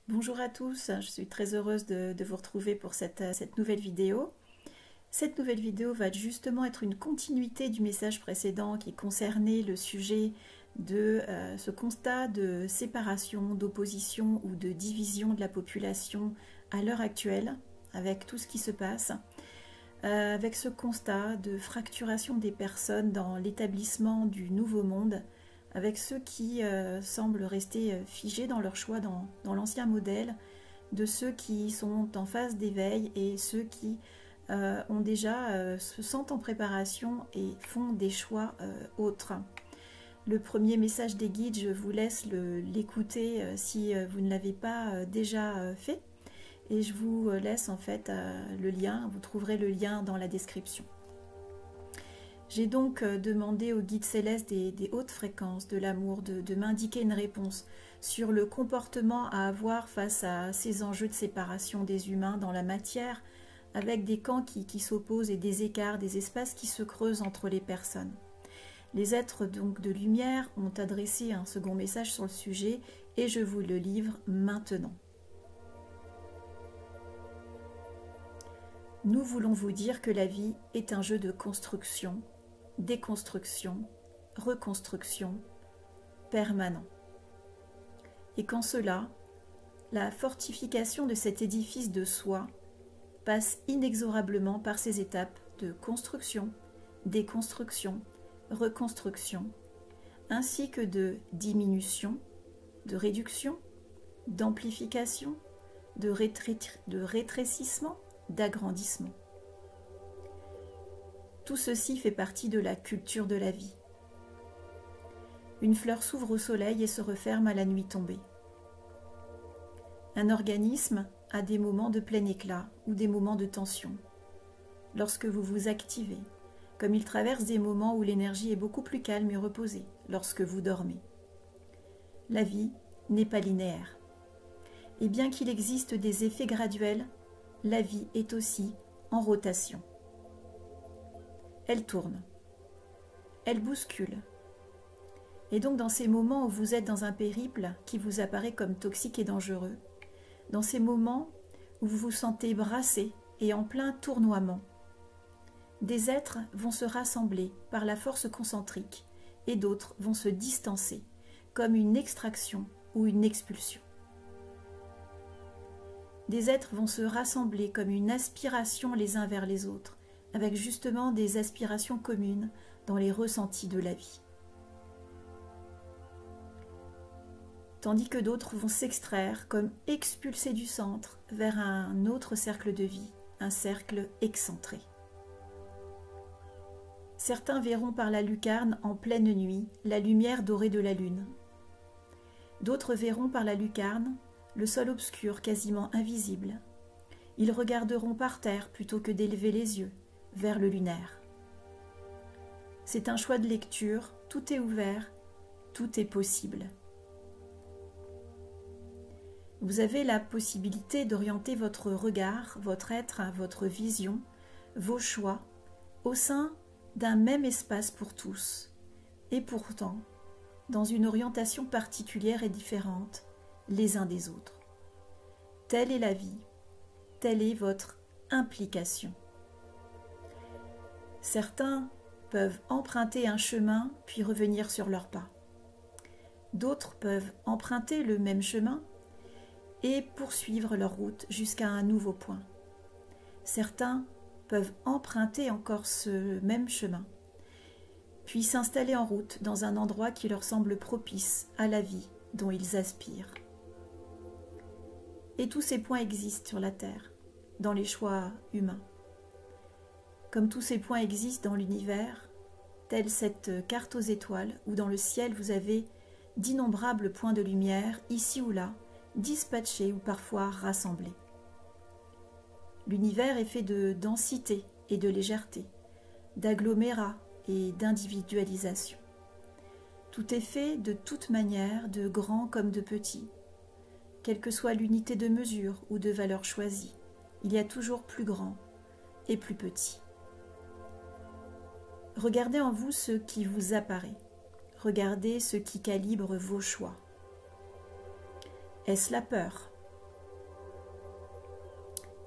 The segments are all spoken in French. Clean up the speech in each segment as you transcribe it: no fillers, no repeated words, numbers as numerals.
Bonjour à tous, je suis très heureuse de vous retrouver pour cette nouvelle vidéo. Cette nouvelle vidéo va justement être une continuité du message précédent qui concernait le sujet de ce constat de séparation, d'opposition ou de division de la population à l'heure actuelle, avec tout ce qui se passe, avec ce constat de fracturation des personnes dans l'établissement du nouveau monde, avec ceux qui semblent rester figés dans leur choix dans l'ancien modèle, de ceux qui sont en phase d'éveil et ceux qui ont déjà se sentent en préparation et font des choix autres. Le premier message des guides, je vous laisse l'écouter si vous ne l'avez pas déjà fait, et je vous laisse en fait le lien, vous trouverez le lien dans la description. J'ai donc demandé au guide céleste des hautes fréquences de l'amour de m'indiquer une réponse sur le comportement à avoir face à ces enjeux de séparation des humains dans la matière, avec des camps qui s'opposent et des écarts, des espaces qui se creusent entre les personnes. Les êtres donc de lumière ont adressé un second message sur le sujet et je vous le livre maintenant. Nous voulons vous dire que la vie est un jeu de construction, déconstruction, reconstruction permanent. Et qu'en cela, la fortification de cet édifice de soi passe inexorablement par ces étapes de construction, déconstruction, reconstruction, ainsi que de diminution, de réduction, d'amplification, de rétrécissement, d'agrandissement. Tout ceci fait partie de la culture de la vie. Une fleur s'ouvre au soleil et se referme à la nuit tombée. Un organisme a des moments de plein éclat ou des moments de tension. Lorsque vous vous activez, comme il traverse des moments où l'énergie est beaucoup plus calme et reposée, lorsque vous dormez. La vie n'est pas linéaire. Et bien qu'il existe des effets graduels, la vie est aussi en rotation. Elle tourne, elle bouscule. Et donc dans ces moments où vous êtes dans un périple qui vous apparaît comme toxique et dangereux, dans ces moments où vous vous sentez brassé et en plein tournoiement, des êtres vont se rassembler par la force concentrique et d'autres vont se distancer comme une extraction ou une expulsion. Des êtres vont se rassembler comme une aspiration les uns vers les autres, avec justement des aspirations communes dans les ressentis de la vie. Tandis que d'autres vont s'extraire comme expulsés du centre vers un autre cercle de vie, un cercle excentré. Certains verront par la lucarne en pleine nuit la lumière dorée de la lune. D'autres verront par la lucarne le sol obscur quasiment invisible. Ils regarderont par terre plutôt que d'élever les yeux vers le lunaire. C'est un choix de lecture, tout est ouvert, tout est possible. Vous avez la possibilité d'orienter votre regard, votre être, votre vision, vos choix, au sein d'un même espace pour tous, et pourtant, dans une orientation particulière et différente, les uns des autres. Telle est la vie, telle est votre implication. Certains peuvent emprunter un chemin puis revenir sur leurs pas. D'autres peuvent emprunter le même chemin et poursuivre leur route jusqu'à un nouveau point. Certains peuvent emprunter encore ce même chemin, puis s'installer en route dans un endroit qui leur semble propice à la vie dont ils aspirent. Et tous ces points existent sur la Terre, dans les choix humains. Comme tous ces points existent dans l'univers, telle cette carte aux étoiles, où dans le ciel vous avez d'innombrables points de lumière, ici ou là, dispatchés ou parfois rassemblés. L'univers est fait de densité et de légèreté, d'agglomérats et d'individualisation. Tout est fait de toute manière, de grand comme de petit. Quelle que soit l'unité de mesure ou de valeur choisie, il y a toujours plus grand et plus petit. Regardez en vous ce qui vous apparaît. Regardez ce qui calibre vos choix. Est-ce la peur,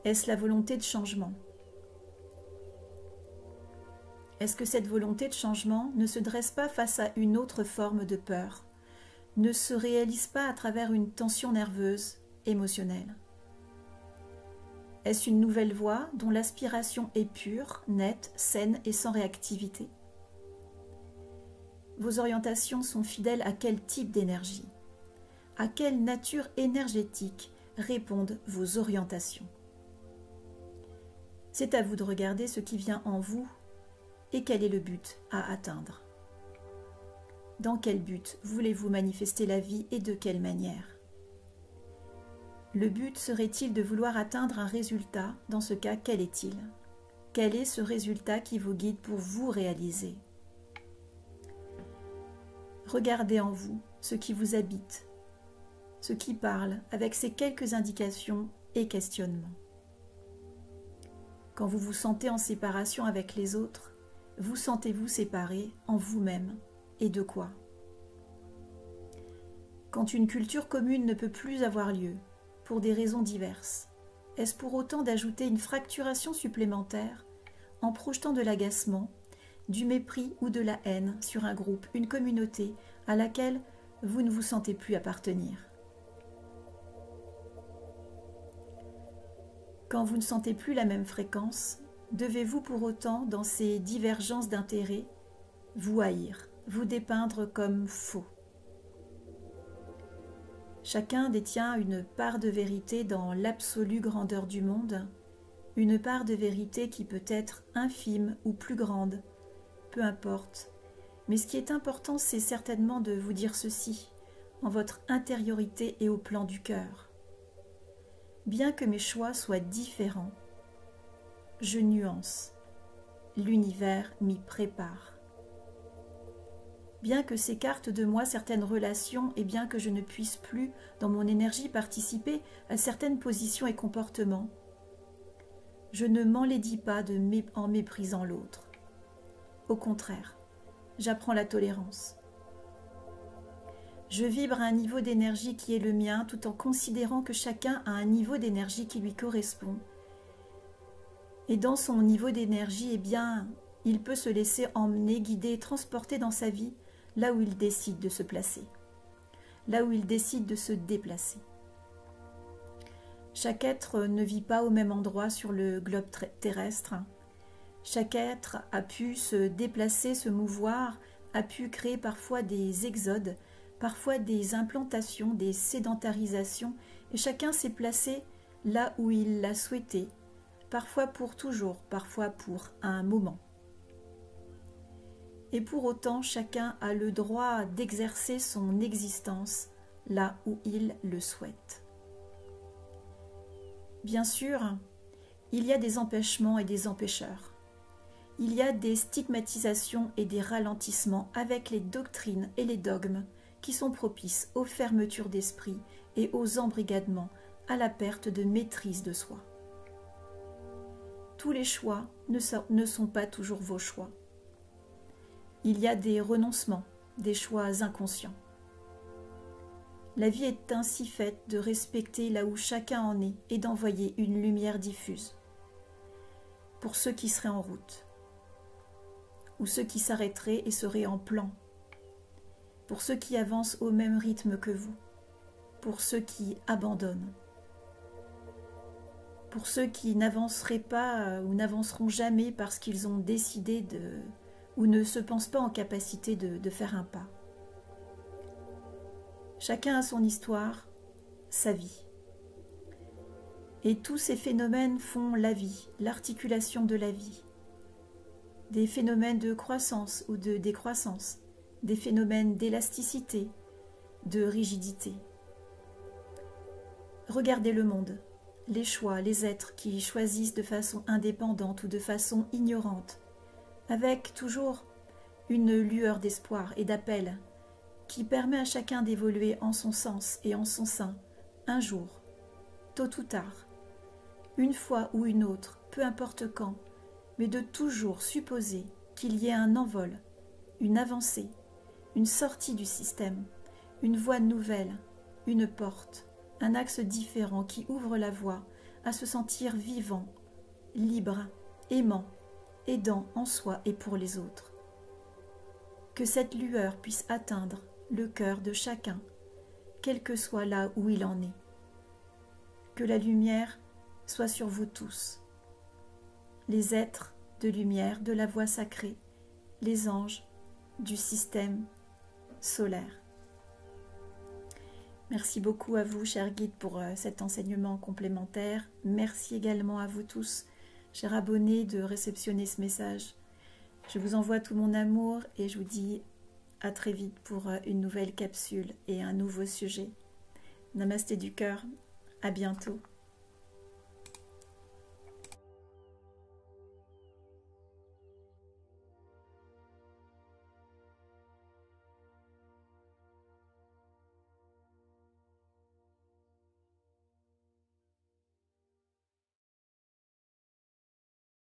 Est-ce la volonté de changement? Est-ce que cette volonté de changement ne se dresse pas face à une autre forme de peur, ne se réalise pas à travers une tension nerveuse, émotionnelle? Est-ce une nouvelle voie dont l'aspiration est pure, nette, saine et sans réactivité? Vos orientations sont fidèles à quel type d'énergie? À quelle nature énergétique répondent vos orientations? C'est à vous de regarder ce qui vient en vous et quel est le but à atteindre. Dans quel but voulez-vous manifester la vie et de quelle manière? Le but serait-il de vouloir atteindre un résultat? Dans ce cas, quel est-il? Quel est ce résultat qui vous guide pour vous réaliser? Regardez en vous ce qui vous habite, ce qui parle avec ces quelques indications et questionnements. Quand vous vous sentez en séparation avec les autres, vous sentez-vous séparé en vous-même et de quoi? Quand une culture commune ne peut plus avoir lieu, pour des raisons diverses, est-ce pour autant d'ajouter une fracturation supplémentaire en projetant de l'agacement, du mépris ou de la haine sur un groupe, une communauté à laquelle vous ne vous sentez plus appartenir? Quand vous ne sentez plus la même fréquence, devez-vous pour autant, dans ces divergences d'intérêts, vous haïr, vous dépeindre comme faux? Chacun détient une part de vérité dans l'absolue grandeur du monde, une part de vérité qui peut être infime ou plus grande, peu importe. Mais ce qui est important, c'est certainement de vous dire ceci, en votre intériorité et au plan du cœur. Bien que mes choix soient différents, je nuance. L'univers m'y prépare. Bien que s'écartent de moi certaines relations et bien que je ne puisse plus, dans mon énergie, participer à certaines positions et comportements, je ne m'enlaidis pas en méprisant l'autre. Au contraire, j'apprends la tolérance. Je vibre à un niveau d'énergie qui est le mien tout en considérant que chacun a un niveau d'énergie qui lui correspond. Et dans son niveau d'énergie, eh bien, il peut se laisser emmener, guider et transporter dans sa vie là où il décide de se placer, là où il décide de se déplacer. Chaque être ne vit pas au même endroit sur le globe terrestre. Chaque être a pu se déplacer, se mouvoir, a pu créer parfois des exodes, parfois des implantations, des sédentarisations, et chacun s'est placé là où il l'a souhaité, parfois pour toujours, parfois pour un moment. Et pour autant, chacun a le droit d'exercer son existence là où il le souhaite. Bien sûr, il y a des empêchements et des empêcheurs. Il y a des stigmatisations et des ralentissements avec les doctrines et les dogmes qui sont propices aux fermetures d'esprit et aux embrigadements, à la perte de maîtrise de soi. Tous les choix ne sont pas toujours vos choix. Il y a des renoncements, des choix inconscients. La vie est ainsi faite de respecter là où chacun en est et d'envoyer une lumière diffuse. Pour ceux qui seraient en route, ou ceux qui s'arrêteraient et seraient en plan, pour ceux qui avancent au même rythme que vous, pour ceux qui abandonnent, pour ceux qui n'avanceraient pas ou n'avanceront jamais parce qu'ils ont décidé ou ne se pensent pas en capacité de faire un pas. Chacun a son histoire, sa vie. Et tous ces phénomènes font la vie, l'articulation de la vie. Des phénomènes de croissance ou de décroissance, des phénomènes d'élasticité, de rigidité. Regardez le monde, les choix, les êtres qui choisissent de façon indépendante ou de façon ignorante, avec toujours une lueur d'espoir et d'appel qui permet à chacun d'évoluer en son sens et en son sein, un jour, tôt ou tard, une fois ou une autre, peu importe quand, mais de toujours supposer qu'il y ait un envol, une avancée, une sortie du système, une voie nouvelle, une porte, un axe différent qui ouvre la voie à se sentir vivant, libre, aimant, aidant en soi et pour les autres. Que cette lueur puisse atteindre le cœur de chacun, quel que soit là où il en est. Que la lumière soit sur vous tous, les êtres de lumière de la voie sacrée, les anges du système solaire. Merci beaucoup à vous, chers guides, pour cet enseignement complémentaire. Merci également à vous tous, chers abonnés, de réceptionner ce message. Je vous envoie tout mon amour et je vous dis à très vite pour une nouvelle capsule et un nouveau sujet. Namasté du cœur, à bientôt.